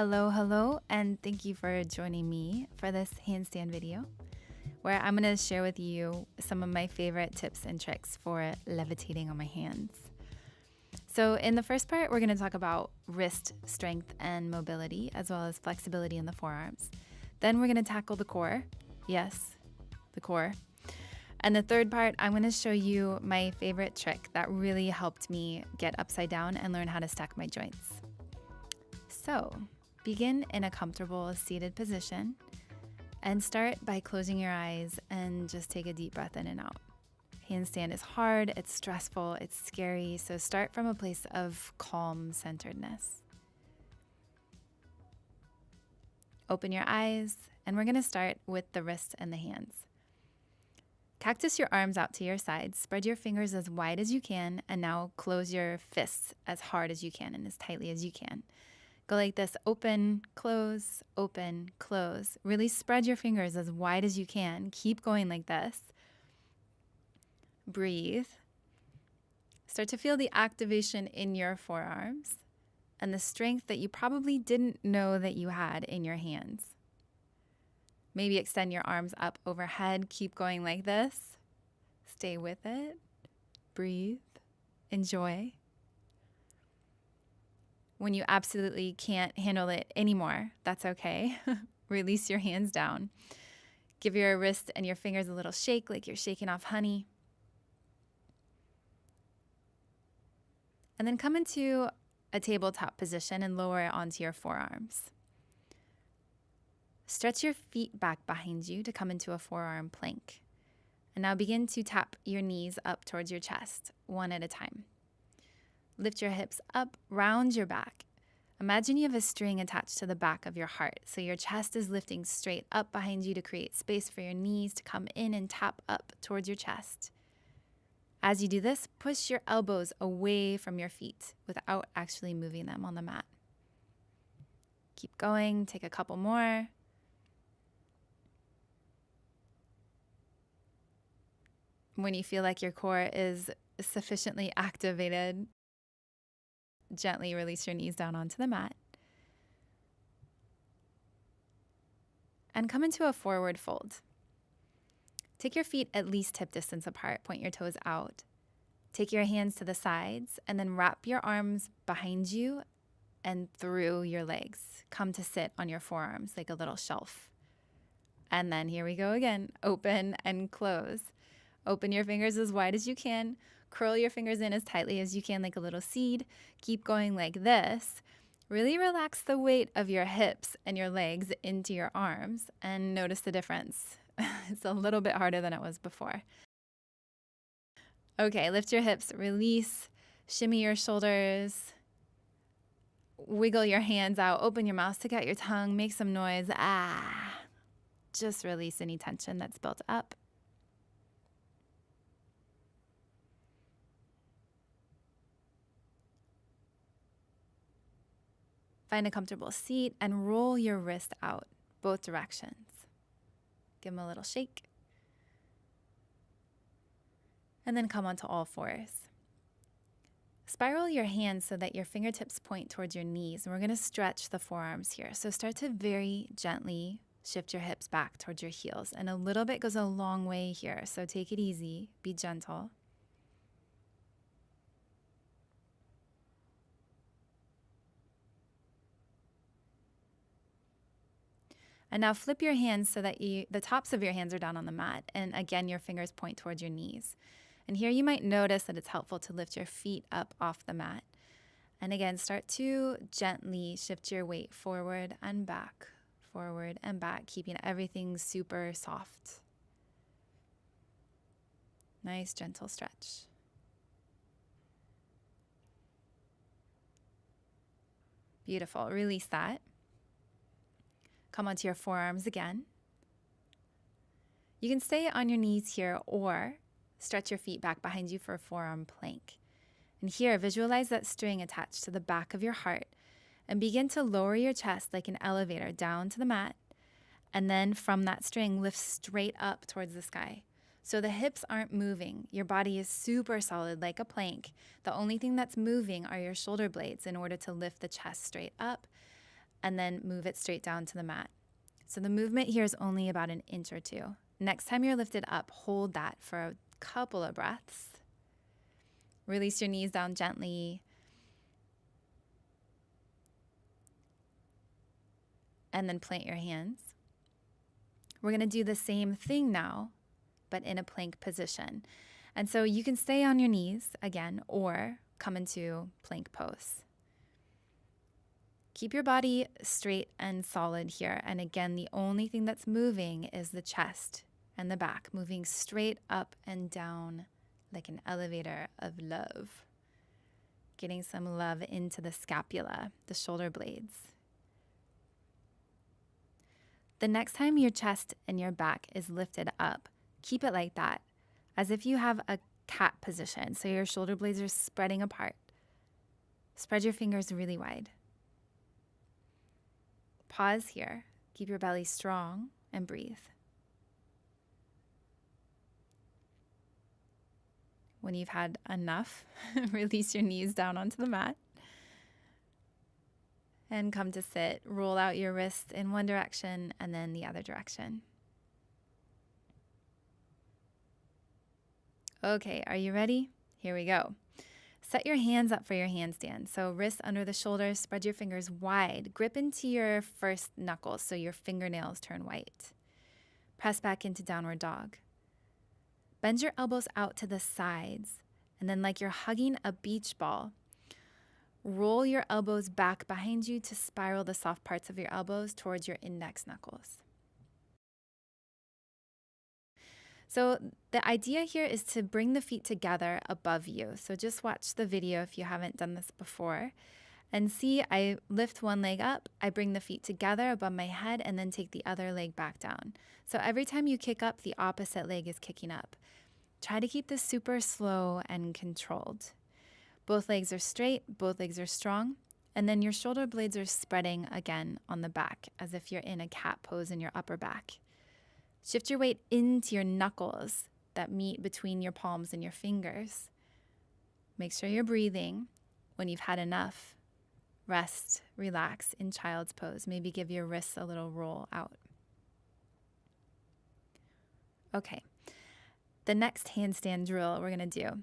Hello, and thank you for joining me for this handstand video, where I'm going to share with you some of my favorite tips and tricks for levitating on my hands. So in the first part, we're going to talk about wrist strength and mobility, as well as flexibility in the forearms. Then we're going to tackle the core. Yes, the core. And the third part, I'm going to show you my favorite trick that really helped me get upside down and learn how to stack my joints. So, begin in a comfortable seated position and start by closing your eyes and just take a deep breath in and out. Handstand is hard, it's stressful, it's scary, so start from a place of calm centeredness. Open your eyes, and we're going to start with the wrists and the hands. Cactus your arms out to your sides, spread your fingers as wide as you can, and now close your fists as hard as you can and as tightly as you can. Go like this, open, close, open, close. Really spread your fingers as wide as you can. Keep going like this. Breathe. Start to feel the activation in your forearms and the strength that you probably didn't know that you had in your hands. Maybe extend your arms up overhead. Keep going like this. Stay with it. Breathe. Enjoy. When you absolutely can't handle it anymore, that's okay. Release your hands down. Give your wrist and your fingers a little shake like you're shaking off honey. And then come into a tabletop position and lower it onto your forearms. Stretch your feet back behind you to come into a forearm plank. And now begin to tap your knees up towards your chest, one at a time. Lift your hips up, round your back. Imagine you have a string attached to the back of your heart, so your chest is lifting straight up behind you to create space for your knees to come in and tap up towards your chest. As you do this, push your elbows away from your feet without actually moving them on the mat. Keep going, take a couple more. When you feel like your core is sufficiently activated, gently release your knees down onto the mat. And come into a forward fold. Take your feet at least hip distance apart, point your toes out. Take your hands to the sides and then wrap your arms behind you and through your legs. Come to sit on your forearms like a little shelf. And then here we go again. Open and close. Open your fingers as wide as you can. Curl your fingers in as tightly as you can like a little seed. Keep going like this. Really relax the weight of your hips and your legs into your arms and notice the difference. It's a little bit harder than it was before. Okay, lift your hips, release, shimmy your shoulders, wiggle your hands out, open your mouth, stick out your tongue, make some noise. Just release any tension that's built up. Find a comfortable seat and roll your wrist out, both directions. Give them a little shake. And then come onto all fours. Spiral your hands so that your fingertips point towards your knees. And we're going to stretch the forearms here. So start to very gently shift your hips back towards your heels. And a little bit goes a long way here. So take it easy. Be gentle. And now flip your hands so that the tops of your hands are down on the mat. And again, your fingers point towards your knees. And here you might notice that it's helpful to lift your feet up off the mat. And again, start to gently shift your weight forward and back, keeping everything super soft. Nice, gentle stretch. Beautiful. Release that. Come onto your forearms again. You can stay on your knees here or stretch your feet back behind you for a forearm plank. And here, visualize that string attached to the back of your heart and begin to lower your chest like an elevator down to the mat. And then from that string, lift straight up towards the sky. So the hips aren't moving. Your body is super solid like a plank. The only thing that's moving are your shoulder blades in order to lift the chest straight up. and then move it straight down to the mat. So the movement here is only about an inch or two. Next time you're lifted up, hold that for a couple of breaths. Release your knees down gently. And then plant your hands. We're going to do the same thing now, but in a plank position. And so you can stay on your knees again, or come into plank pose. Keep your body straight and solid here. And again, the only thing that's moving is the chest and the back, moving straight up and down like an elevator of love. Getting some love into the scapula, the shoulder blades. The next time your chest and your back is lifted up, keep it like that, as if you have a cat position. So your shoulder blades are spreading apart. Spread your fingers really wide. Pause here. Keep your belly strong and breathe. When you've had enough, release your knees down onto the mat. And come to sit. Roll out your wrists in one direction and then the other direction. Okay, are you ready? Here we go. Set your hands up for your handstand. So wrists under the shoulders, spread your fingers wide. Grip into your first knuckles so your fingernails turn white. Press back into downward dog. Bend your elbows out to the sides. And then like you're hugging a beach ball, roll your elbows back behind you to spiral the soft parts of your elbows towards your index knuckles. So the idea here is to bring the feet together above you. So just watch the video if you haven't done this before. And see, I lift one leg up, I bring the feet together above my head, and then take the other leg back down. So every time you kick up, the opposite leg is kicking up. Try to keep this super slow and controlled. Both legs are straight, both legs are strong, and then your shoulder blades are spreading again on the back, as if you're in a cat pose in your upper back. Shift your weight into your knuckles that meet between your palms and your fingers. Make sure you're breathing. When you've had enough, rest, relax in child's pose. Maybe give your wrists a little roll out. Okay, the next handstand drill we're going to do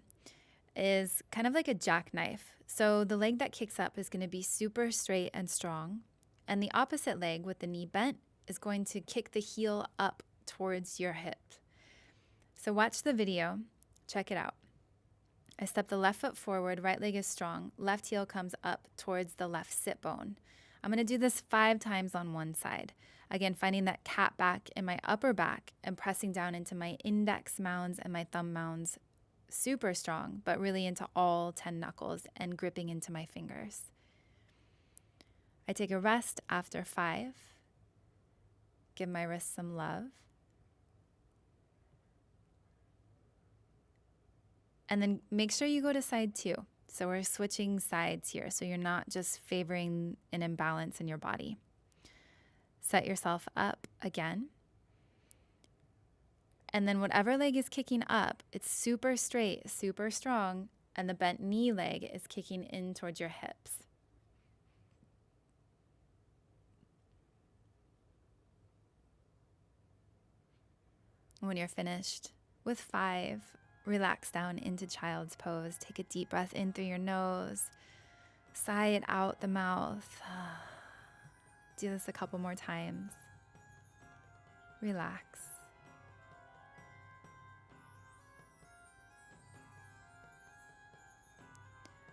is kind of like a jackknife. So the leg that kicks up is going to be super straight and strong, and the opposite leg with the knee bent is going to kick the heel up towards your hip. So watch the video, check it out. I step the left foot forward, right leg is strong, left heel comes up towards the left sit bone. I'm going to do this 5 times on one side. Again, finding that cat back in my upper back and pressing down into my index mounds and my thumb mounds, super strong, but really into all 10 knuckles and gripping into my fingers. I take a rest after 5. Give my wrists some love. And then make sure you go to side 2. So we're switching sides here, so you're not just favoring an imbalance in your body. Set yourself up again. And then whatever leg is kicking up, it's super straight, super strong, and the bent knee leg is kicking in towards your hips. When you're finished with 5, relax down into child's pose. Take a deep breath in through your nose. Sigh it out the mouth. Do this a couple more times. Relax.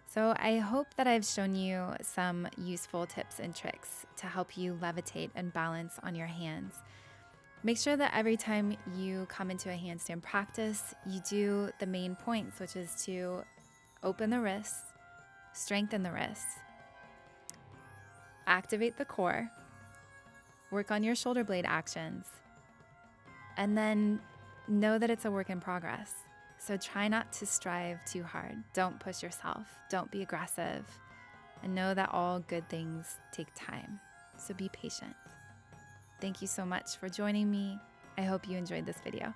So I hope that I've shown you some useful tips and tricks to help you levitate and balance on your hands. Make sure that every time you come into a handstand practice, you do the main points, which is to open the wrists, strengthen the wrists, activate the core, work on your shoulder blade actions, and then know that it's a work in progress. So try not to strive too hard. Don't push yourself. Don't be aggressive. And know that all good things take time. So be patient. Thank you so much for joining me. I hope you enjoyed this video.